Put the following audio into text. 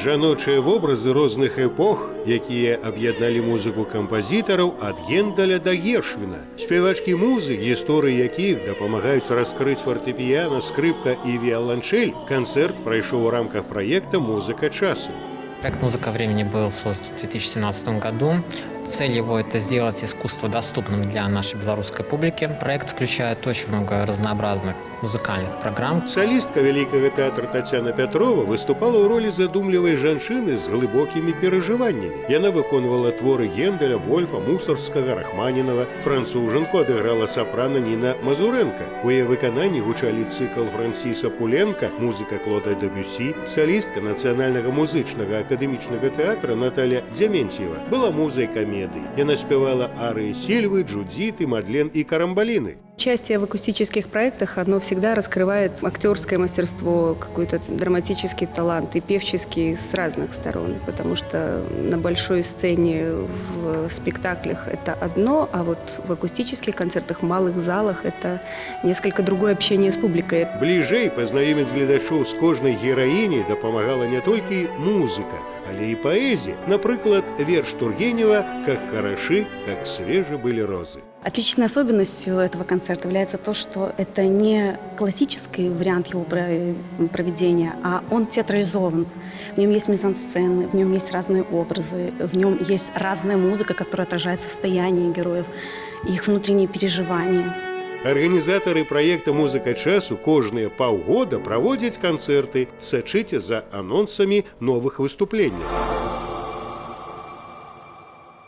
Жаночыя вобразы розных эпох, якія аб'ядналі музыку кампазітараў ад Гендаля да Гершвіна. Спявачкі музы, гісторыі якіх дапамагаюць раскрыць фартэпіяна, скрыпка і віяланчэль, канцэрт прайшоў у рамках праекта «Музыка часу». Проект «Музыка времени» был создан в 2017 году. Цель его – это сделать искусство доступным для нашей белорусской публики. Проект включает очень много разнообразных музыкальных программ. Солистка Великого театра Татьяна Петрова выступала ў ролі задумлівай жанчыны з глыбокімі перажываннямі. Яна выконвала творы Генделя, Вольфа, Мусарскага, Рахманінова. Францужанку адыграла сапрана Ніна Мазуренко. У яе выкананні гучалі цыкл Франсіса Пуленка, музыка Клода Дебюсі, солістка Нацыянальнага музычнага акадэмічнага тэатра Наталья Дзяментьева была музай камедыі. Яна спявала арыі Сильвы, Джудиты, Мадлен и Карамбалины. Участие в акустических проектах, оно всегда раскрывает актерское мастерство, какой-то драматический талант и певческий с разных сторон, потому что на большой сцене в спектаклях это одно, а вот в акустических концертах, в малых залах это несколько другое общение с публикой. Бліжэй пазнаёміць гледачоў з кожнай гераіняй дапамагала не толькі музыка, але і паэзія. Напрыклад, верш Тургенева «Как хороши, как свежи были розы». Отличительной особенностью этого концерта является то, что это не классический вариант его проведения, а он театрализован. В нем есть мизансцены, в нем есть разные образы, в нем есть разная музыка, которая отражает состояние героев, их внутренние переживания. Арганізатары праекта «Музыка часу» кожныя паўгода праводзяць канцэрты. Сачыце за анонсамі новых выступленняў.